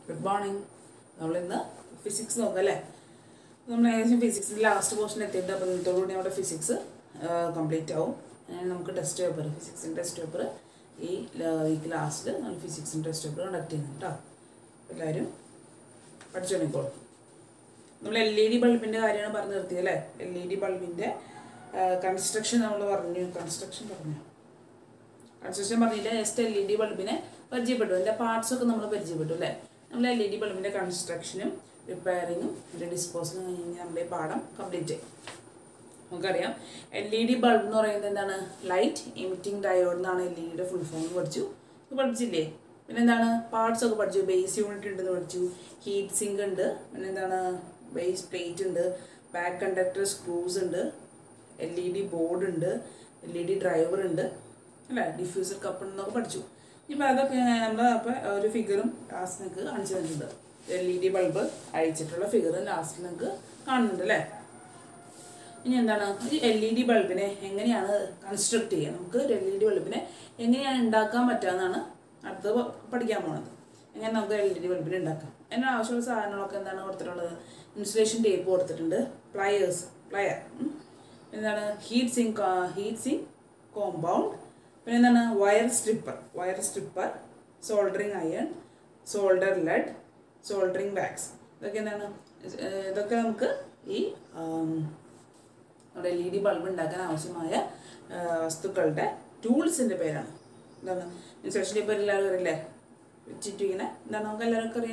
Good morning. We will physics. We will physics. Last portion of the physics complete. And we test paper. Physics test paper. This last physics test paper conduct. LED bulb in the LED bulb in the construction. Construction LED bulb in the parts of the LED bulb construction, repairing, disposal complete. LED bulb light emitting diode LED full form. Parts of base unit, heat sink, base plate, back conductor screws, LED board, LED driver, diffuser cup. Now, we have a figure last LED bulb. I have a figure last LED bulb construct LED bulb insulation tape, pliers, heat sink compound, wire stripper, soldering iron, solder lead, soldering wax. This is LED bulb tools in the insulation tape insulation tape wire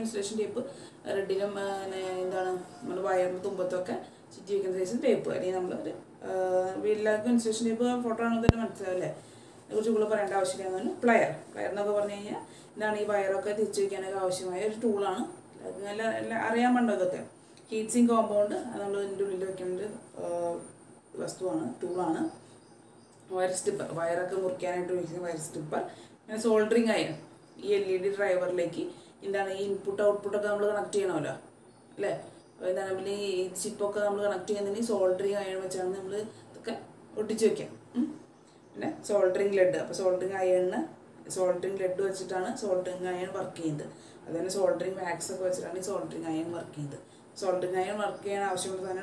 insulation tape insulation tape photo plier. Plier is a tool. Heat sink compound tool. Wire stripper. Wire stripper. And soldering iron. LED driver input output connect chip connect soldering iron soldering lead. Soldering iron soldering lead soldering iron working. Then soldering wax soldering iron working. Soldering iron working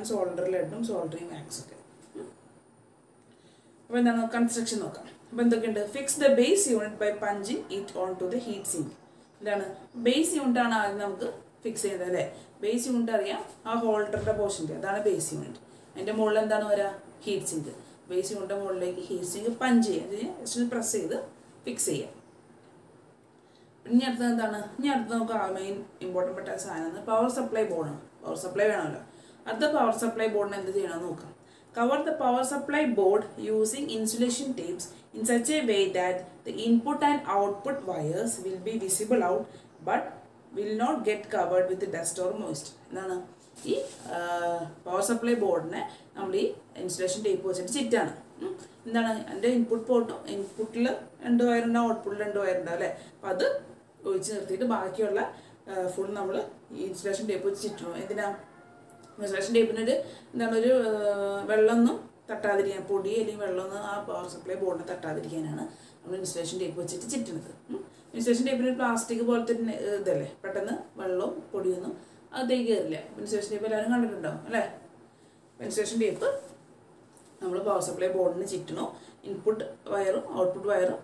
solder lead soldering wax. When the construction fix the base unit by punching it onto the heat sink. Then base unit fix base unit holder portion. That is base unit. And the mold heat sink. Base unit heat sink punch press fix main important power supply board. Power supply at the power supply board cover the power supply board using insulation tapes in such a way that the input and output wires will be visible out but will not get covered with dust or moist. This power supply board insulation tape input port input and output full insulation tape insulation tape power supply board insulation tape insulation tape plastic insulation tape insulation tape power supply board input wire output wire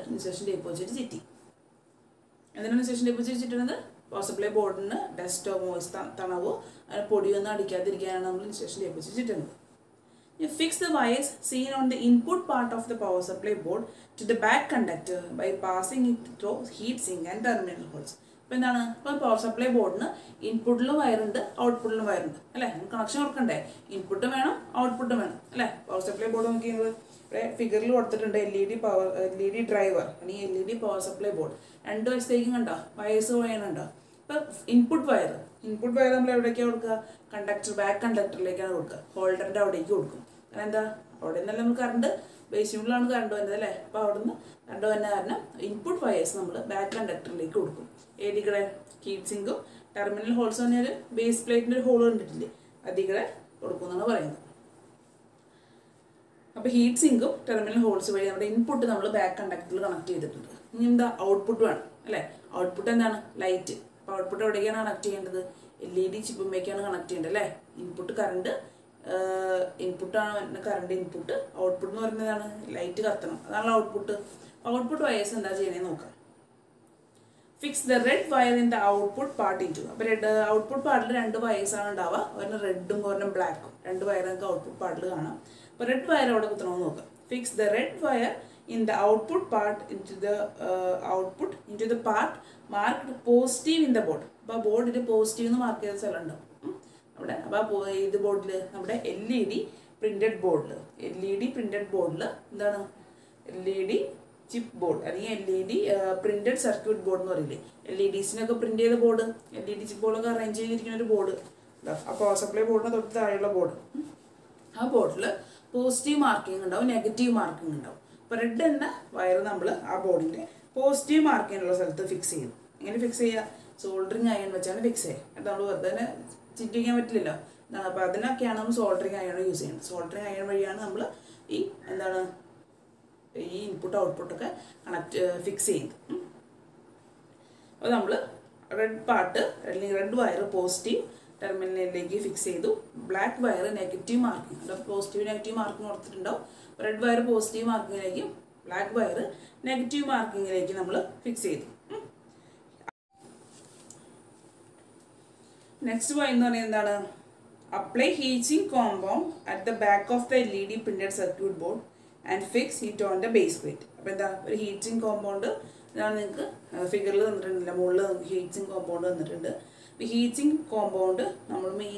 insulation tape and then insulation tape power supply board dust or moist and podium insulation tape. You fix the wires seen on the input part of the power supply board to the back conductor by passing it through heat sink and terminal holes. Power supply board input wire and output wire. Connection input output power supply board figure LED power LED driver LED power supply board and wires input wire conductor back conductor holder and current base unit input wires back conductor heat sink terminal holes base plate hole അപ്പോൾ heat സിങ്കും terminal holes വഴി നമ്മുടെ input നമ്മൾ back കണ്ടക്ടറിൽ connect ചെയ്തിട്ടുണ്ട്. ഇനി എന്താ output വേണം അല്ലേ? Output എന്താണ്? ലൈറ്റ്. അപ്പോൾ ഔട്ട്പുട്ട് എവിടേക്കാണ് കണക്ട് ചെയ്യേണ്ടത്? LED ചിപ്പുമ്മേക്കാണ് കണക്ട് ചെയ്യേണ്ടത് അല്ലേ? ഇൻപുട്ട് കറണ്ട് ഇൻപുട്ടാണ് കറണ്ട് ഇൻപുട്ട്. ഔട്ട്പുട്ട് എന്ന് പറയുന്നതാണ് ലൈറ്റ് കത്തണം, അതാണല്ലോ ഔട്ട്പുട്ട്. ഔട്ട്പുട്ട് വയേഴ്സ് എന്താ ചെയ്യണേന്ന് നോക്കാം. Fix the red wire in the output part into. അപ്പോൾ ഔട്ട്പുട്ട് പാർട്ടിൽ 2 വയേഴ്സാണ് ഉണ്ടാവുക, ഒരെണ്ണം റെഡും ഒരെണ്ണം ബ്ലാക്കും. 2 വയർ നമുക്ക് ഔട്ട്പുട്ട് പാർട്ടിൽ കാണാം. അപ്പോൾ റെഡ് വയർ അവിടെ കുത്തണമെന്ന് നോക്കാം. Fix the red wire in the output part into the part marked positive in the board. അപ്പോൾ ബോർഡിൽ പോസിറ്റീവ് എന്ന് മാർക്ക് ചെയ്ത സ്ഥലം ഉണ്ടാവും അവിടെ. അപ്പോൾ ഇത് ബോർഡിൽ നമ്മുടെ LED പ്രിന്റഡ് ബോർഡിൽ എന്താണ് LED ചിപ്പ് ബോർഡ് അല്ലെങ്കിൽ LED പ്രിന്റഡ് സർക്യൂട്ട് ബോർഡ് എന്ന് പറയില്ലേ? LEDസിനൊക്കെ പ്രിന്റ് ചെയ്ത ബോർഡ്, LED ചിപ്പ് ബോർഡൊക്കെ അറേഞ്ച് ചെയ്തിരിക്കുന്ന ഒരു ബോർഡ്. ആ പവർ സപ്ലൈ ബോർഡിന് തൊട്ട് താഴെയുള്ള ബോർഡ്. ആ ബോർഡിൽ പോസിറ്റീവ് മാർക്കിംഗ് ഉണ്ടാവും, നെഗറ്റീവ് മാർക്കിംഗ് ഉണ്ടാവും. അപ്പോൾ റെഡ് എന്ന വയർ നമ്മൾ ആ ബോർഡിൻ്റെ പോസിറ്റീവ് മാർക്കിങ്ങിനുള്ള സ്ഥലത്ത് ഫിക്സ് ചെയ്യും. എങ്ങനെ ഫിക്സ് ചെയ്യുക? സോൾഡറിങ് അയൺ വെച്ചാണ് ഫിക്സ് ചെയ്യുക. അത് നമ്മൾ വെറുതെ തന്നെ ചിറ്റിക്കാൻ പറ്റില്ലല്ലോ. അപ്പോൾ അതിനൊക്കെയാണ് നമ്മൾ സോൾഡറിങ് അയൺ യൂസ് ചെയ്യുന്നത്. സോൾഡറിങ് അയൺ വഴിയാണ് നമ്മൾ ഈ ഇൻപുട്ട് ഔട്ട്പുട്ടൊക്കെ ഫിക്സ് ചെയ്യുന്നത്. അപ്പോൾ നമ്മൾ റെഡ് പാർട്ട് അല്ലെങ്കിൽ റെഡ് വയർ പോസിറ്റീവ് ടെർമിനലിലേക്ക് ഫിക്സ് ചെയ്തു. Black wire negative marking, positive negative marking കൊടുത്തിട്ടുണ്ടാവും. റെഡ് വയർ പോസിറ്റീവ് മാർക്കിങ്ങിലേക്കും ബ്ലാക്ക് വയർ നെഗറ്റീവ് മാർക്കിങ്ങിലേക്ക് നമ്മൾ ഫിക്സ് ചെയ്തു. നെക്സ്റ്റ് പോയിന്റ് എന്ന് പറയുന്നത് എന്താണ്? Apply heating compound at the back of the LED printed circuit board and fix heat on the base plate. അപ്പോൾ എന്താ ഒരു ഹീറ്റിംഗ് കോമ്പൗണ്ട് ഇതാണ് നിങ്ങൾക്ക് ഫിഗറിൽ തന്നിട്ടുണ്ടല്ലോ, മുകളിൽ നമുക്ക് ഹീറ്റിംഗ് കോമ്പൗണ്ട് തന്നിട്ടുണ്ട്. അപ്പോൾ ഹീറ്റിംഗ് കോമ്പൗണ്ട് നമ്മൾ ഈ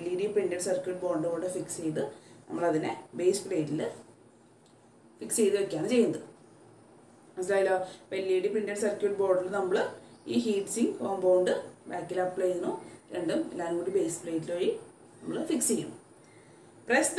LED പ്രിന്റഡ് സർക്യൂട്ട് ബോർഡിൻ്റെ കൂടെ ഫിക്സ് ചെയ്ത് നമ്മളതിനെ ബേസ് പ്ലേറ്റിൽ ഫിക്സ് ചെയ്ത് വെക്കുകയാണ് ചെയ്യുന്നത്. മനസ്സിലായല്ലോ? അപ്പോൾ LED പ്രിന്റഡ് സർക്യൂട്ട് ബോർഡിൽ നമ്മൾ ഈ ഹീറ്റിംഗ് കോമ്പൗണ്ട് ബാക്കിൽ അപ്ലൈ ചെയ്യുന്നു, രണ്ടും എല്ലാവരും കൂടി ബേസ് പ്ലേറ്റിൽ വഴി നമ്മൾ ഫിക്സ് ചെയ്യും. Press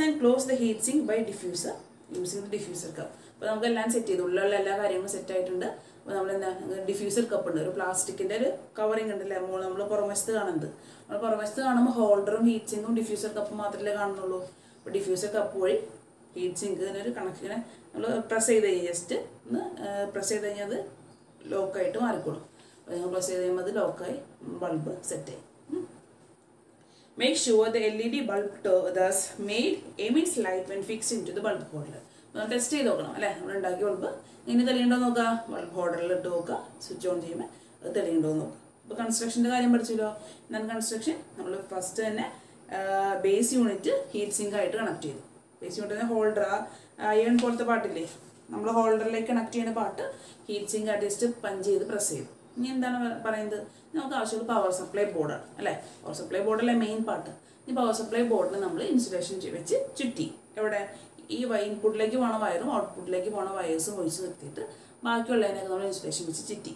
and close the heat sink by diffuser using the diffuser cup. അപ്പോൾ നമുക്ക് എല്ലാം സെറ്റ് ചെയ്തു, ഉള്ളിലുള്ള എല്ലാ കാര്യങ്ങളും സെറ്റ് ആയിട്ടുണ്ട്. അപ്പോൾ നമ്മളെന്താ ഡിഫ്യൂസർ കപ്പ് ഉണ്ട്, ഒരു പ്ലാസ്റ്റിക്കിൻ്റെ ഒരു കവറിങ് ഉണ്ടല്ലേ നമ്മൾ പുറമശത്ത് കാണുന്നത്. നമ്മൾ പുറമശത്ത് കാണുമ്പോൾ ഹോൾഡറും ഹീറ്റ് സിങ്കും ഡിഫ്യൂസർ കപ്പും മാത്രമല്ലേ കാണുന്നുള്ളൂ. അപ്പോൾ ഡിഫ്യൂസർ കപ്പ് വഴി ഹീറ്റ് സിങ്കിന് ഒരു കണക്ഷനെ നമ്മൾ പ്രസ് ചെയ്ത് കഴിഞ്ഞാൽ ജസ്റ്റ് ഒന്ന് പ്രസ് ചെയ്ത് കഴിഞ്ഞാൽ അത് ലോക്കായിട്ട് മാറിക്കോളും. അപ്പോൾ നിങ്ങൾ പ്രസ് ചെയ്ത് കഴിയുമ്പോൾ അത് ലോക്കായി ബൾബ് സെറ്റായി. Make sure the LED bulb thus made emits light when fixed into the bulb holder. നമ്മൾ ടെസ്റ്റ് ചെയ്ത് നോക്കണം അല്ലേ? നമ്മൾ ഉണ്ടാക്കിയ ബൾബ് ഇങ്ങനെ തെളിയുണ്ടോ നോക്കുക, ബൾബ് ഹോൾഡറിൽ ഇട്ട് നോക്കുക, സ്വിച്ച് ഓൺ ചെയ്യുമ്പോൾ അത് തെളിയുണ്ടോ നോക്കുക. ഇപ്പോൾ കൺസ്ട്രക്ഷൻ്റെ കാര്യം പഠിച്ചല്ലോ. എന്നാൽ കൺസ്ട്രക്ഷൻ നമ്മൾ ഫസ്റ്റ് തന്നെ ബേസ് യൂണിറ്റ് ഹീറ്റ് സിങ്ക് ആയിട്ട് കണക്ട് ചെയ്തു. ബേസ് യൂണിറ്റ് ഹോൾഡർ അയൺ പോലത്തെ പാട്ടില്ലേ, നമ്മൾ ഹോൾഡറിലേക്ക് കണക്ട് ചെയ്യുന്ന പാട്ട് ഹീറ്റ് സിങ്ക് ആയിട്ട് ജസ്റ്റ് പഞ്ച് ചെയ്ത് പ്രസ് ചെയ്തു. ഇനി എന്താണ് പറയുന്നത്? നമുക്ക് ആവശ്യമുള്ള പവർ സപ്ലൈ ബോർഡാണ് അല്ലേ? പവർ സപ്ലൈ ബോർഡല്ലേ മെയിൻ പാർട്ട്. ഈ പവർ സപ്ലൈ ബോർഡിൽ നമ്മൾ ഇൻസുലേഷൻ വെച്ച് ചുറ്റി എവിടെ ഈ ഇൻപുട്ടിലേക്ക് പോണ വയറും ഔട്ട്പുട്ടിലേക്ക് പോണ വയേഴ്സും ഒഴിച്ച് നിർത്തിയിട്ട് ബാക്കിയുള്ളതിനൊക്കെ നമ്മൾ ഇൻസുലേഷൻ വെച്ച് ചുറ്റി.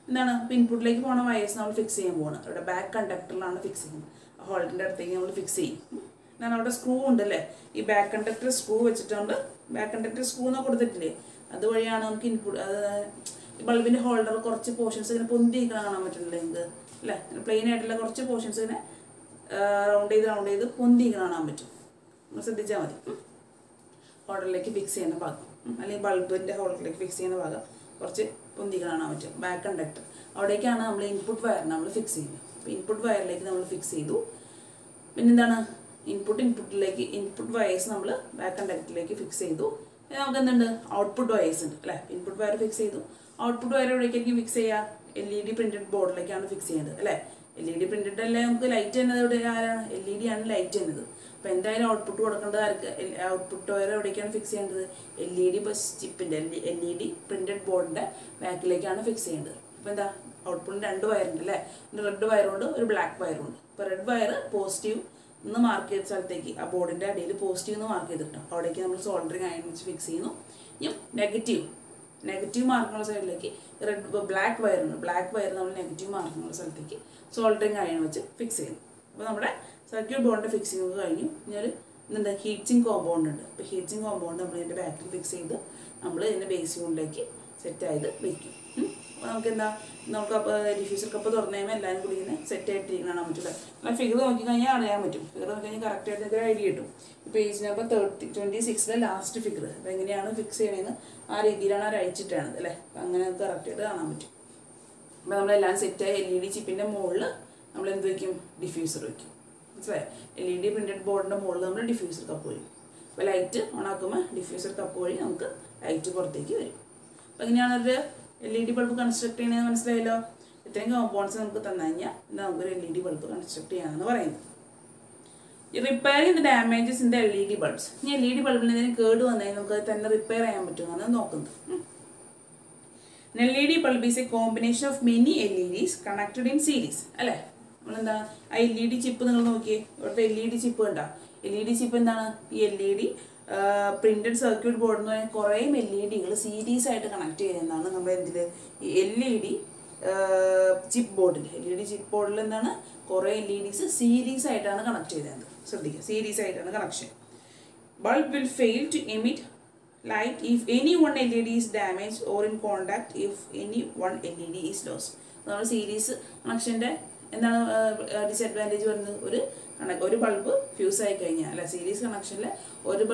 എന്താണ് ഇൻപുട്ടിലേക്ക് പോണ വയേഴ്സ് നമ്മൾ ഫിക്സ് ചെയ്യാൻ പോകുന്നത് ഇവിടെ ബാക്ക് കണ്ടക്ടറിലാണ് ഫിക്സ് ചെയ്യുന്നത്. ഹോൾഡിൻ്റെ അടുത്തേക്ക് നമ്മൾ ഫിക്സ് ചെയ്യും. എന്നാൽ അവിടെ സ്ക്രൂ ഉണ്ടല്ലേ, ഈ ബാക്ക് കണ്ടക്ടർ സ്ക്രൂ വെച്ചിട്ടുണ്ട്. ബാക്ക് കണ്ടക്ടർ സ്ക്രൂ എന്ന് കൊടുത്തിട്ടില്ലേ, അതുവഴിയാണ് നമുക്ക് ഇൻപുട്ട് ബൾബിൻ്റെ ഹോൾഡർ കുറച്ച് പോർഷൻസ് ഇങ്ങനെ പൊന്തിയിരിക്കണം കാണാൻ പറ്റുന്നില്ല നിങ്ങൾക്ക് അല്ലേ? പ്ലെയിൻ ആയിട്ടുള്ള കുറച്ച് പോർഷൻസ് ഇങ്ങനെ റൗണ്ട് ചെയ്ത് പൊന്തിയിരിക്കണം കാണാൻ പറ്റും. നമ്മൾ ശ്രദ്ധിച്ചാൽ മതി. ഹോൾഡറിലേക്ക് ഫിക്സ് ചെയ്യുന്ന ഭാഗം അല്ലെങ്കിൽ ബൾബിൻ്റെ ഹോൾഡറിലേക്ക് ഫിക്സ് ചെയ്യുന്ന ഭാഗം കുറച്ച് പൊന്തിയിരിക്കണം കാണാൻ പറ്റും. ബാക്ക് കണ്ടക്ടർ അവിടേക്കാണ് നമ്മൾ ഇൻപുട്ട് വയറിന് നമ്മൾ ഫിക്സ് ചെയ്യുന്നത്. അപ്പോൾ ഇൻപുട്ട് വയറിലേക്ക് നമ്മൾ ഫിക്സ് ചെയ്തു. പിന്നെന്താണ് ഇൻപുട്ട് വയേഴ്സ് നമ്മൾ ബാക്ക് കണ്ടക്ടറിലേക്ക് ഫിക്സ് ചെയ്തു. നമുക്ക് എന്തുണ്ട് ഔട്ട്പുട്ട് വയേഴ്സ് ഉണ്ട് അല്ലേ? ഇൻപുട്ട് വയർ ഫിക്സ് ചെയ്തു. ഔട്ട്പുട്ട് വയർ എവിടേക്കായിരിക്കും ഫിക്സ് ചെയ്യുക? LED പ്രിന്റഡ് ബോർഡിലേക്കാണ് ഫിക്സ് ചെയ്യുന്നത് അല്ലേ? LED പ്രിന്റഡ് അല്ലേ നമുക്ക് ലൈറ്റ് ചെയ്യുന്നത് ഇവിടെ ആരാണ്? LED ആണ് ലൈറ്റ് ചെയ്യുന്നത്. അപ്പോൾ എന്തായാലും ഔട്ട്പുട്ട് കൊടുക്കേണ്ടത് ആർക്ക്? ഔട്ട്പുട്ട് വയർ എവിടേക്കാണ് ഫിക്സ് ചെയ്യേണ്ടത്? LED ബസ് ചിപ്പിൻ്റെ LED പ്രിന്റഡ് ബോർഡിൻ്റെ ബാക്കിലേക്കാണ് ഫിക്സ് ചെയ്യേണ്ടത്. അപ്പോൾ എന്താ ഔട്ട്പുട്ടിന് 2 വയറുണ്ട് അല്ലേ? റെഡ് വയറുണ്ട്, ഒരു ബ്ലാക്ക് വയറുണ്ട്. അപ്പോൾ റെഡ് വയർ പോസിറ്റീവ് എന്ന് മാർക്ക് ചെയ്ത സ്ഥലത്തേക്ക് ആ ബോർഡിൻ്റെ അടിയിൽ പോസിറ്റീവ് എന്ന് മാർക്ക് ചെയ്തിട്ടുണ്ട്. അവിടേക്ക് നമ്മൾ സോൾഡറിങ് അയൺ വെച്ച് ഫിക്സ് ചെയ്യുന്നു. ഇനി നെഗറ്റീവ് മാർക്കുള്ള സൈഡിലേക്ക് ബ്ലാക്ക് വയറുണ്ട്. ബ്ലാക്ക് വയർ നമ്മൾ നെഗറ്റീവ് മാർക്കുള്ള സ്ഥലത്തേക്ക് സോൾഡറിങ് അയൺ വെച്ച് ഫിക്സ് ചെയ്യുന്നു. അപ്പോൾ നമ്മുടെ സർക്യൂട്ട് ബോർഡിൻ്റെ ഫിക്സിംഗ് ഒക്കെ കഴിഞ്ഞു. ഇനി ഒരു എന്തുണ്ട് ഹീറ്റിംഗ് കോമ്പൗണ്ട് ഉണ്ട്. അപ്പോൾ ഹീറ്റിംഗ് കോമ്പൗണ്ട് നമ്മൾ ഇതിൻ്റെ ബാക്കിൽ ഫിക്സ് ചെയ്ത് നമ്മൾ ഇതിൻ്റെ ബേസ് യൂണിലേക്ക് സെറ്റായത് വയ്ക്കും. അപ്പോൾ നമുക്ക് എന്താ നമുക്ക് ഡിഫ്യൂസർ കപ്പ് തുറന്നു കഴിയുമ്പോൾ എല്ലാവരും കൂടി ഇങ്ങനെ സെറ്റ് ആയിട്ടിരിക്കണം കാണാൻ പറ്റില്ല. നമ്മൾ ഫിഗർ നോക്കിക്കഴിഞ്ഞാൽ അറിയാൻ പറ്റും. ഫിഗർ നോക്കിക്കഴിഞ്ഞാൽ കറക്റ്റായിട്ട് ഒരു ഐഡിയ കിട്ടും. പേജ് നമ്പർ 26 ലാസ്റ്റ് ഫിഗർ അപ്പോൾ എങ്ങനെയാണ് ഫിക്സ് ചെയ്യണമെന്ന് ആ രീതിയിലാണ് അവർ അയച്ചിട്ടാണ് അല്ലേ. അപ്പം അങ്ങനെ നമുക്ക് കറക്റ്റായിട്ട് കാണാൻ പറ്റും. അപ്പോൾ നമ്മളെല്ലാം സെറ്റായി LED ചിപ്പിൻ്റെ മുകളിൽ നമ്മൾ എന്ത് വയ്ക്കും? ഡിഫ്യൂസർ വയ്ക്കും. മനസ്സിലായോ? LED പ്രിൻറ്റഡ് ബോർഡിൻ്റെ മുകളിൽ നമ്മൾ ഡിഫ്യൂസർ കപ്പ് വരും. അപ്പോൾ ലൈറ്റ് ഓൺ ആക്കുമ്പോൾ ഡിഫ്യൂസർ കപ്പ് വഴി നമുക്ക് ലൈറ്റ് പുറത്തേക്ക് വരും. അപ്പോൾ എങ്ങനെയാണ് ഒരു LED ബൾബ് കൺസ്ട്രക്ട് ചെയ്യണമെന്ന് മനസ്സിലായല്ലോ. ഇത്രയും കോമ്പൗണ്ട്സ് നമുക്ക് തന്നു കഴിഞ്ഞാൽ നമുക്കൊരു LED ബൾബ് കൺസ്ട്രക്ട് ചെയ്യാമെന്ന് പറയുന്നത്. Repairing the damages in the LED bulbs. ഇനി LED ബൾബിൽ എന്തെങ്കിലും കേട് വന്നാൽ നമുക്ക് അത് തന്നെ റിപ്പയർ ചെയ്യാൻ പറ്റുമെന്നാണ് നോക്കുന്നത്. LED bulb is a combination of many LEDs connected in series. അല്ലേ? നമ്മളെന്താ ആ LED ചിപ്പ് നിങ്ങൾ നോക്കിയേ. ഇവിടുത്തെ LED ചിപ്പ് കണ്ടോ? LED ചിപ്പ് എന്താണ്? ഈ LED പ്രിന്റഡ് സർക്യൂട്ട് ബോർഡ് എന്ന് പറഞ്ഞാൽ കുറേ LEDകൾ സീരീസ് ആയിട്ട് കണക്ട് ചെയ്യുന്നതാണ് നമ്മൾ എന്തിൽ ഈ LED ചിപ്പ് ബോർഡിൽ. LED ചിപ്പ് ബോർഡിൽ എന്താണ് കുറേ LEDs സീരീസ് ആയിട്ടാണ് കണക്ട് ചെയ്തത്. ശ്രദ്ധിക്കുക, സീരീസ് ആയിട്ടാണ് connection. Bulb will fail to emit light if any one LED is damaged or in contact if any one LED is lost. നമ്മൾ സീരീസ് കണക്ഷൻ്റെ എന്താണ് ഡിസഡ്വാൻറ്റേജ് വരുന്നത്? ഒരു ബൾബ് ഫ്യൂസ് ആയി കഴിഞ്ഞാൽ അല്ലെ, സീരീസ് കണക്ഷനിൽ ഒരു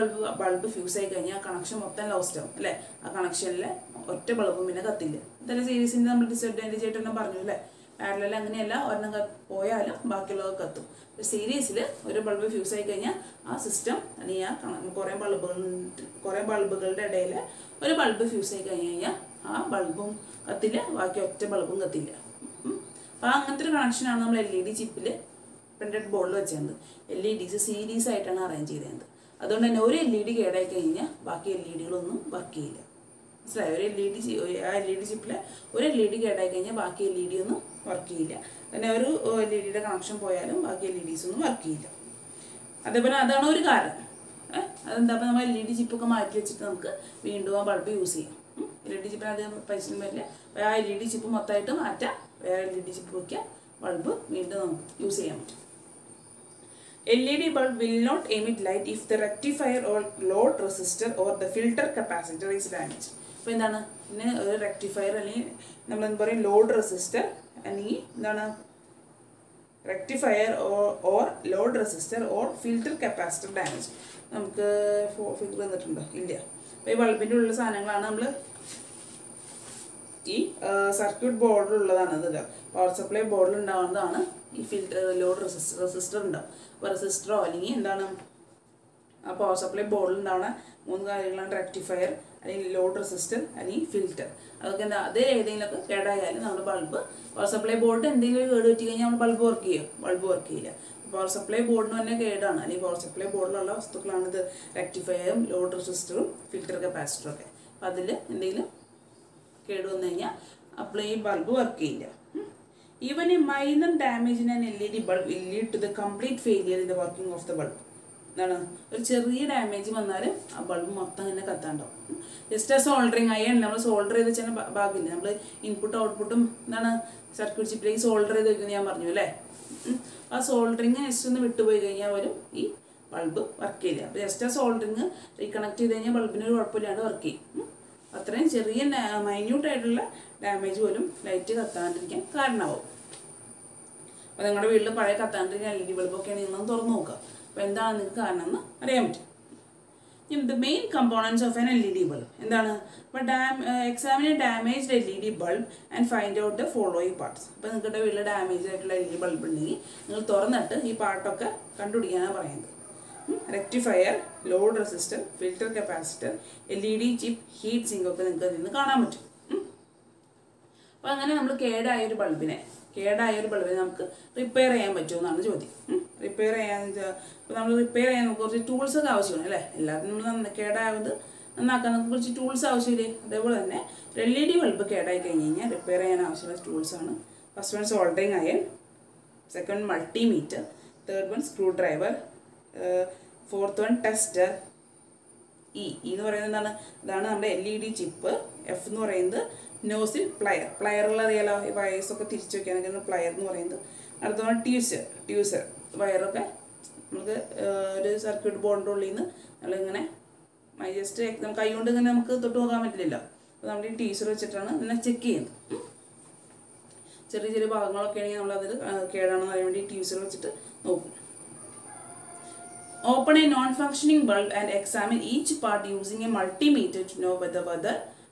ബൾബ് ഫ്യൂസ് ആയി കഴിഞ്ഞാൽ ആ കണക്ഷൻ മൊത്തം ലോസ്റ്റ് ആവും അല്ലേ. ആ കണക്ഷനിൽ ഒറ്റ ബൾബും പിന്നെ കത്തില്ല. ഇതല്ലേ സീരീസിൻ്റെ നമ്മൾ ഡിസഡ്വാൻറ്റേജ് ആയിട്ട് തന്നെ പറഞ്ഞു അല്ലേ. പാരലൽ അങ്ങനെയല്ല, ഒരെണ്ണം പോയാലും ബാക്കിയുള്ളത് കത്തും. സീരീസിൽ ഒരു ബൾബ് ഫ്യൂസ് ആയി കഴിഞ്ഞാൽ ആ സിസ്റ്റം അല്ലെങ്കിൽ ആ കുറേ ബൾബുകളുടെ ഇടയിൽ ഒരു ബൾബ് ഫ്യൂസ് ആയി കഴിഞ്ഞ് കഴിഞ്ഞാൽ ആ ബൾബും കത്തില്ല, ബാക്കി ഒറ്റ ബൾബും കത്തില്ല. അപ്പോൾ അങ്ങനത്തെ ഒരു കണക്ഷനാണ് നമ്മൾ LED ചിപ്പിൽ പ്രിൻറ്റഡ് ബോർഡിൽ വെച്ചിരുന്നത്. LEDs സീരീസ് ആയിട്ടാണ് അറേഞ്ച് ചെയ്തത്. അതുകൊണ്ട് തന്നെ ഒരു LED കേടായി കഴിഞ്ഞാൽ ബാക്കി LEDകളൊന്നും വർക്ക് ചെയ്യില്ല. മനസ്സിലായി? ആ LED ചിപ്പിൽ ഒരു LED കേടായി കഴിഞ്ഞാൽ ബാക്കി LED ഒന്നും വർക്ക് ചെയ്യില്ല. പിന്നെ ഒരു LEDയുടെ കണക്ഷൻ പോയാലും ബാക്കി LEDs ഒന്നും വർക്ക് ചെയ്യില്ല. അതേപോലെ അതാണ് ഒരു കാരണം. അതെന്താ? അപ്പോൾ നമ്മൾ LED ചിപ്പൊക്കെ മാറ്റി വെച്ചിട്ട് നമുക്ക് വീണ്ടും ആ ബൾബ് യൂസ് ചെയ്യാം. LED ചിപ്പിന് അത് പൈസ വരില്ല. ആ LED ചിപ്പ് മൊത്തമായിട്ട് മാറ്റാം, വേറെ LED ചിപ്പ് വയ്ക്കാം, ബൾബ് വീണ്ടും നമുക്ക് യൂസ് ചെയ്യാൻ പറ്റും. LED bulb will not emit light if the rectifier or load resistor or the filter capacitor is damaged. അപ്പോൾ എന്താണ്? പിന്നെ ഒരു റെക്ടിഫയർ അല്ലെങ്കിൽ നമ്മൾ എന്താ പറയുക ലോഡ് റെസിസ്റ്റർ അല്ലെങ്കിൽ എന്താണ് rectifier or load resistor or filter capacitor damage. നമുക്ക് ഫിഗർ തന്നിട്ടുണ്ടോ? ഇല്ല. അപ്പോൾ ഈ ബൾബിൻ്റെ ഉള്ള സാധനങ്ങളാണ് നമ്മൾ ഈ സർക്യൂട്ട് ബോർഡിലുള്ളതാണ്. അത് പവർ സപ്ലൈ ബോർഡിൽ ഉണ്ടാവുന്നതാണ് ഈ ലോഡ് റെസിസ്റ്റർ ഉണ്ടാവും. അപ്പോൾ റെസിസ്റ്ററോ അല്ലെങ്കിൽ എന്താണ് ആ പവർ സപ്ലൈ ബോർഡിൽ ഉണ്ടാവുന്ന 3 കാര്യങ്ങളാണ് റെക്ടിഫയർ അല്ലെങ്കിൽ ലോഡ് റെസിസ്റ്റർ അല്ലെങ്കിൽ ഫിൽറ്റർ. അതൊക്കെ എന്താ അത് ഏതെങ്കിലുമൊക്കെ കേടായാലും നമ്മുടെ ബൾബ് പവർ സപ്ലൈ ബോർഡ് എന്തെങ്കിലും കേട് പറ്റി കഴിഞ്ഞാൽ നമ്മൾ ബൾബ് വർക്ക് ചെയ്യും? ബൾബ് വർക്ക് ചെയ്യില്ല. പവർ സപ്ലൈ ബോർഡിന് തന്നെ കേടാണ് അല്ലെങ്കിൽ പവർ സപ്ലൈ ബോർഡിലുള്ള വസ്തുക്കളാണിത് റെക്ടിഫയറും ലോഡ് റെസിസ്റ്ററും ഫിൽറ്റർ കപ്പാസിറ്ററും ഒക്കെ. അപ്പോൾ അതിൽ എന്തെങ്കിലും കേട് വന്നു കഴിഞ്ഞാൽ അപ്പോൾ ഈ ബൾബ് വർക്ക് ചെയ്യില്ല. Even a minor damage in an LED bulb will lead to the complete failure in the working of the bulb. എന്താണ്? ഒരു ചെറിയ ഡാമേജ് വന്നാലും ആ ബൾബ് മൊത്തം ഇങ്ങനെ കത്താണ്ടാവും. ജസ്റ്റ് ആ സോൾഡറിങ് അയ്യാണ് നമ്മൾ സോൾഡർ ചെയ്ത് വെച്ചാൽ ഭാഗമില്ല. നമ്മൾ ഇൻപുട്ടും ഔട്ട്പുട്ടും എന്താണ് സർക്യൂട്ട് ചിപ്പിലേക്ക് സോൾഡർ ചെയ്ത് വെക്കുന്നത് ഞാൻ പറഞ്ഞു അല്ലേ. ആ സോൾഡറിങ് ജസ്റ്റ് ഒന്ന് വിട്ടുപോയി കഴിഞ്ഞാൽ പോലും ഈ ബൾബ് വർക്ക് ചെയ്യില്ല. അപ്പോൾ ജസ്റ്റ് ആ സോൾഡറിങ് റീകണക്ട് ചെയ്ത് കഴിഞ്ഞാൽ ബൾബിനൊരു കുഴപ്പമില്ലാണ്ട് വർക്ക് ചെയ്യും. അത്രയും ചെറിയ മൈന്യൂട്ടായിട്ടുള്ള ഡാമേജ് പോലും ലൈറ്റ് കത്താണ്ടിരിക്കാൻ കാരണമാവും. അപ്പോൾ നിങ്ങളുടെ വീട്ടിൽ പഴയ കത്താണ്ടിരിക്കുന്ന LED ബൾബൊക്കെയാണ് നിങ്ങളൊന്ന് തുറന്ന് നോക്കുക. അപ്പോൾ എന്താണ് നിങ്ങൾക്ക് കാരണം എന്ന് അറിയാൻ പറ്റും. The main components of an LED bulb എന്താണ്? അപ്പോൾ എക്സാമിന് damaged LED bulb and find out the following parts. അപ്പോൾ നിങ്ങളുടെ വീട്ടിൽ ഡാമേജ് ആയിട്ടുള്ള LED ബൾബ് ഉണ്ടെങ്കിൽ നിങ്ങൾ തുറന്നിട്ട് ഈ പാർട്ടൊക്കെ കണ്ടുപിടിക്കാനാണ് പറയുന്നത്. Rectifier, load resistor, filter capacitor, LED chip, heat sink ഒക്കെ നിങ്ങൾക്ക് അതിൽ നിന്ന് കാണാൻ പറ്റും. അപ്പോൾ അങ്ങനെ നമ്മൾ കേടായ ഒരു ബൾബിനെ നമുക്ക് റിപ്പയർ ചെയ്യാൻ പറ്റുമെന്നാണ് ചോദ്യം. റിപ്പയർ ചെയ്യാൻ ഇപ്പോൾ നമ്മൾ റിപ്പയർ ചെയ്യാൻ നമുക്ക് കുറച്ച് ടൂൾസൊക്കെ ആവശ്യമാണ് അല്ലേ. എല്ലാത്തിനും നമ്മൾ കേടായത് നന്നാക്കാൻ നമുക്ക് കുറച്ച് ടൂൾസ് ആവശ്യമില്ലേ. അതേപോലെ തന്നെ LED ബൾബ് കേടായി കഴിഞ്ഞ് കഴിഞ്ഞാൽ റിപ്പയർ ചെയ്യാൻ ആവശ്യമുള്ള ടൂൾസാണ്. First one soldering iron, second multimeter, third one screwdriver, fourth one tester. എന്ന് പറയുന്നത് എന്താണ്? ഇതാണ് നമ്മുടെ LED ചിപ്പ്. എഫ് എന്ന് പറയുന്നത് നോസിൽ പ്ലയറുള്ള അറിയാലോ, ഈ വയസ്സൊക്കെ തിരിച്ചു വയ്ക്കാനൊക്കെ പ്ലയർ എന്ന് പറയുന്നത്. അടുത്തതാണ് ട്യൂസർ വയറൊക്കെ നമുക്ക് ഒരു സർക്യൂട്ട് ബോർഡിൻ്റെ ഉള്ളിൽ നിന്ന് നമ്മളിങ്ങനെ ജസ്റ്റ് നമുക്ക് കൈ കൊണ്ട് ഇങ്ങനെ നമുക്ക് തൊട്ട് നോക്കാൻ പറ്റില്ലല്ലോ. അപ്പോൾ നമ്മൾ ഈ ട്യൂസർ വെച്ചിട്ടാണ് ഇങ്ങനെ ചെക്ക് ചെയ്യുന്നത്. ചെറിയ ചെറിയ ഭാഗങ്ങളൊക്കെ ആണെങ്കിൽ നമ്മളതിൽ കേടാണെന്ന് അറിയാൻ വേണ്ടി ട്യൂസർ വെച്ചിട്ട് നോക്കും. Open a non-functioning bulb and examine each part using a multimeter to know whether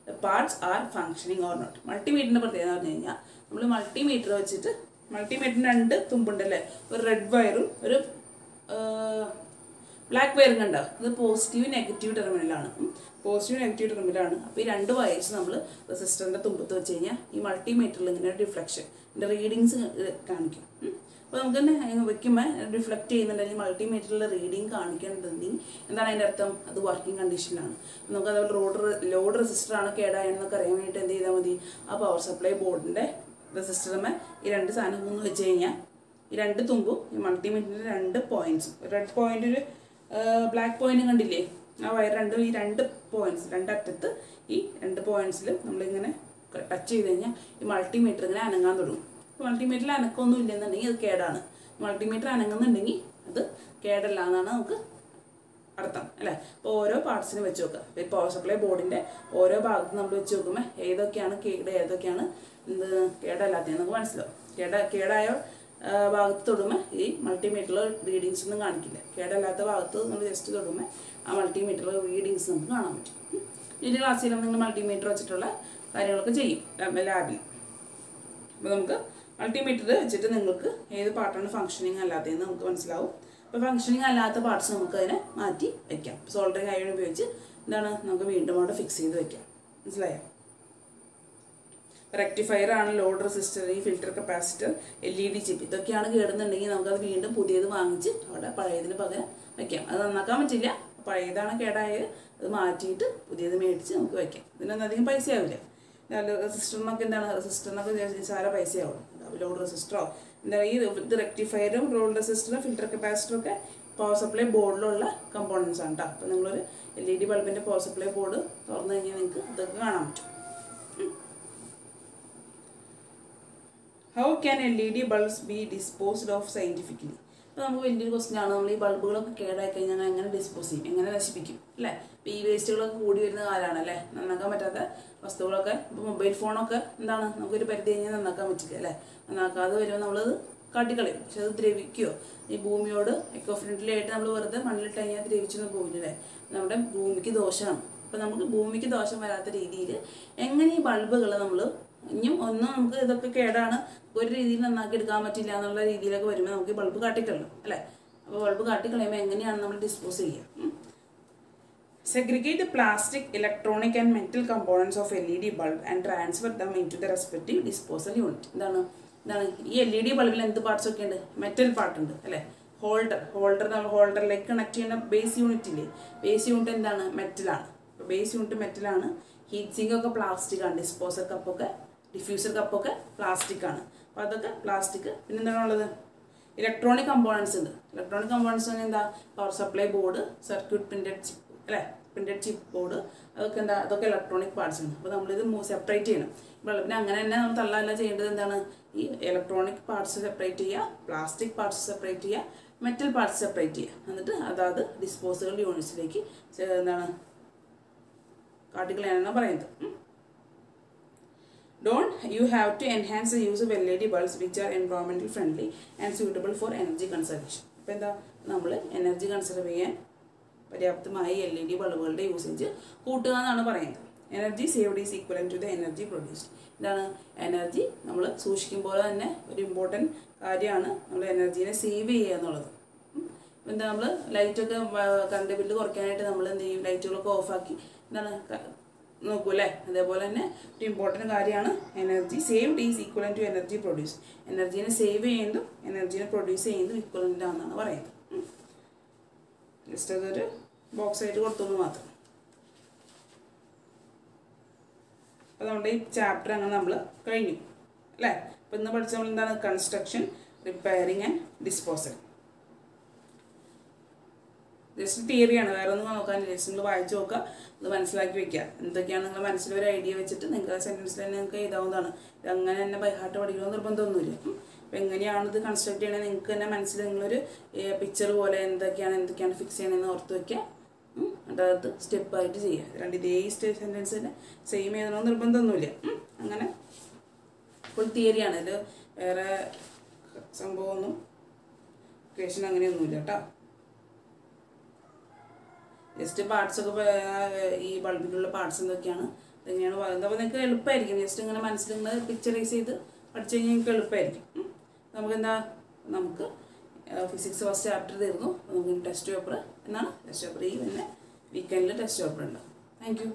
the parts are functioning or not. മൾട്ടിമീറ്ററിൻ്റെ പ്രത്യേകത എന്ന് പറഞ്ഞു കഴിഞ്ഞാൽ നമ്മൾ മൾട്ടിമീറ്റർ വെച്ചിട്ട് മൾട്ടിമീറ്ററിന് 2 തുമ്പുണ്ടല്ലേ, ഒരു റെഡ് വയറും ഒരു ബ്ലാക്ക് വയറും കണ്ടോ, അത് പോസിറ്റീവ് നെഗറ്റീവ് ടെർമിനലാണ്. പോസിറ്റീവ് നെഗറ്റീവ് ടെർമിനലാണ്. അപ്പോൾ ഈ 2 വയേഴ്സ് നമ്മൾ റെസിസ്റ്ററിൻ്റെ തുമ്പത്ത് വെച്ച് കഴിഞ്ഞാൽ ഈ മൾട്ടിമീറ്ററിൽ ഇങ്ങനെ റിഫ്ലക്ഷൻ റീഡിങ്സ് കാണിക്കും. അപ്പോൾ നമുക്ക് തന്നെ വെക്കുമ്പോൾ റിഫ്ലക്റ്റ് ചെയ്യുന്നുണ്ടെങ്കിൽ മൾട്ടിമീറ്ററിൽ റീഡിങ് കാണിക്കേണ്ടതുണ്ടെങ്കിൽ എന്താണ് അതിൻ്റെ അർത്ഥം? അത് വർക്കിംഗ് കണ്ടീഷനിലാണ്. നമുക്ക് അതുപോലെ ലോഡ് റെസിസ്റ്ററാണ് കേടായെന്നൊക്കെ അറിയാൻ വേണ്ടിയിട്ട് എന്ത് ചെയ്താൽ മതി? ആ പവർ സപ്ലൈ ബോർഡിൻ്റെ റെസിസ്റ്ററുമേ ഈ 2 സാധനം ഒന്ന് വെച്ച് കഴിഞ്ഞാൽ ഈ 2 തുമ്പും ഈ മൾട്ടിമീറ്ററിൻ്റെ 2 പോയിൻറ്റ്സും, റെഡ് പോയിൻ്റ് ഒരു ബ്ലാക്ക് പോയിൻറ്റും കണ്ടില്ലേ, ആ വയർ ഈ 2 പോയിൻറ്റ്സ് 2 അറ്റത്ത് ഈ 2 പോയിൻറ്റ്സിൽ നമ്മളിങ്ങനെ ടച്ച് ചെയ്ത് കഴിഞ്ഞാൽ ഈ മൾട്ടിമീറ്റർ ഇങ്ങനെ അനങ്ങാൻ തുടങ്ങും. മൾട്ടിമീറ്ററിൽ അനക്കമൊന്നും ഇല്ലെന്നുണ്ടെങ്കിൽ അത് കേടാണ്. മൾട്ടിമീറ്റർ അനങ്ങുന്നുണ്ടെങ്കിൽ അത് കേടല്ല എന്നാണ് നമുക്ക് അർത്ഥം അല്ലേ. അപ്പോൾ ഓരോ പാർട്സിനും വെച്ച് നോക്കുക. ഈ പവർ സപ്ലൈ ബോർഡിൻ്റെ ഓരോ ഭാഗത്തും നമ്മൾ വെച്ച് നോക്കുമ്പോൾ ഏതൊക്കെയാണ് കേട് ഏതൊക്കെയാണ് കേടല്ലാത്തത് നമുക്ക് മനസ്സിലാവും. കേടായ ഭാഗത്ത് തൊടുമ്പോൾ ഈ മൾട്ടിമീറ്ററിൽ റീഡിങ്സ് ഒന്നും കാണിക്കില്ല. കേടല്ലാത്ത ഭാഗത്ത് നമ്മൾ ജസ്റ്റ് തൊടുമ്പോൾ ആ മൾട്ടിമീറ്ററിൽ റീഡിങ്സ് നമുക്ക് കാണാൻ പറ്റും. ഈ ക്ലാസ്സിൽ നിങ്ങൾ മൾട്ടിമീറ്റർ വെച്ചിട്ടുള്ള കാര്യങ്ങളൊക്കെ ചെയ്യും ലാബിൽ. അപ്പോൾ നമുക്ക് മൾട്ടിമീറ്റർ വെച്ചിട്ട് നിങ്ങൾക്ക് ഏത് പാർട്ടാണ് ഫംഗ്ഷനിങ് അല്ലാത്തതെന്ന് നമുക്ക് മനസ്സിലാവും. അപ്പോൾ ഫംഗ്ഷനിങ് അല്ലാത്ത പാർട്സ് നമുക്ക് അതിനെ മാറ്റി വയ്ക്കാം. സോൾഡറിങ് അയൺ ഉപയോഗിച്ച് നമുക്ക് വീണ്ടും അവിടെ ഫിക്സ് ചെയ്ത് വയ്ക്കാം. മനസ്സിലായോ? റെക്ടിഫയർ ആണ്, ലോഡ് റെസിസ്റ്റർ, ഈ ഫിൽറ്റർ കപ്പാസിറ്റർ, LED ചിപ്പ്, ഇതൊക്കെയാണ് കേടുന്നുണ്ടെങ്കിൽ നമുക്കത് വീണ്ടും പുതിയത് വാങ്ങിച്ച് അവിടെ പഴയതിന് പകരം വയ്ക്കാം. അത് നന്നാക്കാൻ പറ്റില്ല, പഴയതാണ് കേടായത്, അത് മാറ്റിയിട്ട് പുതിയത് മേടിച്ച് നമുക്ക് വയ്ക്കാം. ഇതിനൊന്നും അധികം പൈസ ആവില്ല. റെസിസ്റ്ററിനൊക്കെ റെസിസ്റ്ററിനൊക്കെ നിസ്സാര പൈസയാവും. ലോഡ് റെസിസ്റ്ററോ ഇത് റെക്ടിഫയറും ലോഡ് റെസിസ്റ്ററും ഫിൽറ്റർ കപ്പാസിറ്ററും ഒക്കെ പവർ സപ്ലൈ ബോർഡിലുള്ള കമ്പോണൻസ് ആണ് കേട്ടോ. അപ്പോൾ നിങ്ങളൊരു LED ബൾബിൻ്റെ പവർ സപ്ലൈ ബോർഡ് തുറന്നു കഴിഞ്ഞാൽ നിങ്ങൾക്ക് ഇതൊക്കെ കാണാൻ പറ്റും. How can LED bulbs be disposed of scientifically? അപ്പോൾ നമുക്ക് വലിയൊരു ക്വസ്റ്റ്യൻ ആണ്. നമ്മൾ ഈ ബൾബുകളൊക്കെ കേടായി കഴിഞ്ഞാൽ എങ്ങനെ ഡിസ്പോസ് ചെയ്യും, എങ്ങനെ നശിപ്പിക്കും അല്ലേ? ഇപ്പോൾ ഈ വേസ്റ്റുകളൊക്കെ കൂടി വരുന്ന കാലമാണ് അല്ലേ, നന്നാക്കാൻ പറ്റാത്ത വസ്തുക്കളൊക്കെ. ഇപ്പോൾ മൊബൈൽ ഫോണൊക്കെ നമുക്കൊരു പരിധി കഴിഞ്ഞാൽ നന്നാക്കാൻ പറ്റില്ല അല്ലേ. നന്നാക്കാതെ വരുമ്പോൾ നമ്മളത് കാട്ടിക്കളയും. പക്ഷെ അത് ദ്രവിക്കുകയോ ഈ ഭൂമിയോട് എക്കോ ഫ്രണ്ട്ലി ആയിട്ട് നമ്മൾ വെറുതെ മണ്ണിലിട്ട് കഴിഞ്ഞാൽ ദ്രവിച്ചൊന്നും പോകില്ലേ, നമ്മുടെ ഭൂമിക്ക് ദോഷമാണ്. അപ്പോൾ നമുക്ക് ഭൂമിക്ക് ദോഷം വരാത്ത രീതിയിൽ എങ്ങനെ ഈ ബൾബുകൾ നമ്മൾ ഇനിയും നമുക്ക് ഇതൊക്കെ കേടാണ്, ഒരു രീതിയിൽ നന്നാക്കി എടുക്കാൻ പറ്റില്ല എന്നുള്ള രീതിയിലൊക്കെ വരുമ്പോൾ നമുക്ക് ബൾബ് കാട്ടിക്കളയും അല്ലേ. അപ്പോൾ ബൾബ് കാട്ടിക്കളയുമ്പോൾ എങ്ങനെയാണ് നമ്മൾ ഡിസ്പോസ് ചെയ്യുക? Segregate the plastic, electronic and metal components of LED bulb and transfer them into the respective disposal unit. എന്താണ് ഈ LED ബൾബിൽ എന്ത് പാർട്സ് ഒക്കെ ഉണ്ട്? മെറ്റൽ പാർട്ട് ഉണ്ട് അല്ലേ. ഹോൾഡറിലേക്ക് കണക്ട് ചെയ്യുന്ന ബേസ് യൂണിറ്റ് ഇല്ലേ, ബേസ് യൂണിറ്റ് എന്താണ്? മെറ്റലാണ്. അപ്പോൾ ബേസ് യൂണിറ്റ് മെറ്റലാണ്. ഹീറ്റ് സിങ്ക് ഒക്കെ പ്ലാസ്റ്റിക് ആണ്. ഡിസ്പോസൽ കപ്പൊക്കെ ഡിഫ്യൂസർ കപ്പൊക്കെ പ്ലാസ്റ്റിക് ആണ്. അപ്പോൾ അതൊക്കെ പ്ലാസ്റ്റിക്. പിന്നെ എന്താണുള്ളത്? ഇലക്ട്രോണിക് കമ്പോണൻസ് ഉണ്ട്. ഇലക്ട്രോണിക് കമ്പോണൻസ് എന്താ? Power supply board, circuit printed chip അല്ലേ, പ്രിന്റഡ് ചിപ്പ് ബോർഡ്, അതൊക്കെ അതൊക്കെ ഇലക്ട്രോണിക് പാർട്സ് ആണ്. അപ്പോൾ നമ്മളിത് സെപ്പറേറ്റ് ചെയ്യണം. ബൾബിനെ അങ്ങനെ തന്നെ നമ്മൾ തള്ളല്ല ചെയ്യേണ്ടത്. എന്താണ്? ഈ ഇലക്ട്രോണിക് പാർട്സ് സെപ്പറേറ്റ് ചെയ്യുക, പ്ലാസ്റ്റിക് പാർട്സ് സെപ്പറേറ്റ് ചെയ്യുക, മെറ്റൽ പാർട്സ് സെപ്പറേറ്റ് ചെയ്യുക. എന്നിട്ട് അതാത് ഡിസ്പോസബിൾ യൂണിറ്റ്സിലേക്ക് കാട്ടിക്കളയാണെന്നാണ് പറയുന്നത്. You have to enhance the use of LED bulbs which are environmental friendly and suitable for energy conservation. അപ്പോൾ എന്താ? നമ്മൾ എനർജി കൺസർവ് ചെയ്യാൻ പര്യാപ്തമായ LED ബൾബുകളുടെ യൂസേജ് കൂട്ടുക എന്നാണ് പറയുന്നത്. Energy saved is ഈക്വലൻ to the energy produced. ഇതാണ് എനർജി നമ്മൾ സൂക്ഷിക്കുമ്പോൾ തന്നെ ഒരു ഇമ്പോർട്ടൻറ്റ് കാര്യമാണ് നമ്മൾ എനർജീനെ സേവ് ചെയ്യുക എന്നുള്ളത്. എന്താ? നമ്മൾ ലൈറ്റൊക്കെ കറണ്ട് ബില്ല് കുറയ്ക്കാനായിട്ട് നമ്മൾ എന്ത് ചെയ്യും? ലൈറ്റുകളൊക്കെ ഓഫാക്കി നോക്കൂ അല്ലേ. അതേപോലെ തന്നെ ഒരു ഇമ്പോർട്ടൻറ്റ് കാര്യമാണ് energy saved is ഈക്വലൻ to energy produce. എനർജീനെ സേവ് ചെയ്യുന്നതും എനർജീനെ പ്രൊഡ്യൂസ് ചെയ്യുന്നതും ഈക്വലൻ്റ് ആണെന്നാണ് പറയുന്നത്. ജസ്റ്റ് അതൊരു ബോക്സ് ആയിട്ട് കൊടുത്തു മാത്രം. അപ്പോൾ നമ്മുടെ ഈ ചാപ്റ്റർ അങ്ങനെ നമ്മൾ കഴിഞ്ഞു അല്ലേ. അപ്പോൾ ഇന്ന് പഠിച്ച നമ്മൾ എന്താണ്? Construction, repairing and disposal. Just തിയറിയാണ്, വേറെ ഒന്നും നോക്കാനില്ല. ജസ്റ്റ് നിങ്ങൾ വായിച്ച് നോക്കുക, അത് മനസ്സിലാക്കി വെക്കുക. എന്തൊക്കെയാണ് നിങ്ങളുടെ മനസ്സിലൊരു ഐഡിയ വെച്ചിട്ട് നിങ്ങൾക്ക് ആ സെൻറ്റൻസിൽ തന്നെ നിങ്ങൾക്ക് എഴുതാവുന്നതാണ്. ഇത് അങ്ങനെ തന്നെ ബൈ ഹാർട്ട് പഠിക്കണമെന്ന് നിർബന്ധമൊന്നുമില്ല. അപ്പോൾ എങ്ങനെയാണ് ഇത് കൺസ്ട്രക്ട് ചെയ്യണമെന്ന് നിങ്ങൾക്ക് തന്നെ മനസ്സിൽ നിങ്ങളൊരു പിക്ചർ പോലെ എന്തൊക്കെയാണ് ഫിക്സ് ചെയ്യണമെന്ന് ഓർത്ത് വയ്ക്കുക. എന്നിട്ട് അത് സ്റ്റെപ്പായിട്ട് ചെയ്യുക. ഇതേ സെൻറ്റൻസ് തന്നെ സെയിം എഴുതണമെന്ന് നിർബന്ധമൊന്നുമില്ല. അങ്ങനെ ഫുൾ തിയറിയാണ്. ഇതിൽ വേറെ സംഭവമൊന്നും ക്വസ്റ്റ്യൻ അങ്ങനെയൊന്നുമില്ല കേട്ടോ. ജസ്റ്റ് പാർട്സൊക്കെ ഈ ബൾബിലുള്ള പാർട്സ് എന്തൊക്കെയാണ് ഇതെങ്ങനെയാണ് പറയുന്നത്. അപ്പോൾ നിങ്ങൾക്ക് എളുപ്പമായിരിക്കും. ജസ്റ്റ് ഇങ്ങനെ മനസ്സിൽ നിങ്ങൾ പിക്ചറൈസ് ചെയ്ത് പഠിച്ചു കഴിഞ്ഞാൽ നിങ്ങൾക്ക് എളുപ്പമായിരിക്കും. നമുക്ക് ഫിസിക്സ് ഫസ്റ്റ് ചാപ്റ്റർ തീർന്നു. നമുക്ക് ടെസ്റ്റ് പേപ്പർ എന്നാണ് ടെസ്റ്റ് പേപ്പർ ഈ പിന്നെ വീക്കെൻഡിൽ ടെസ്റ്റ് പേപ്പർ ഉണ്ട്. Thank you.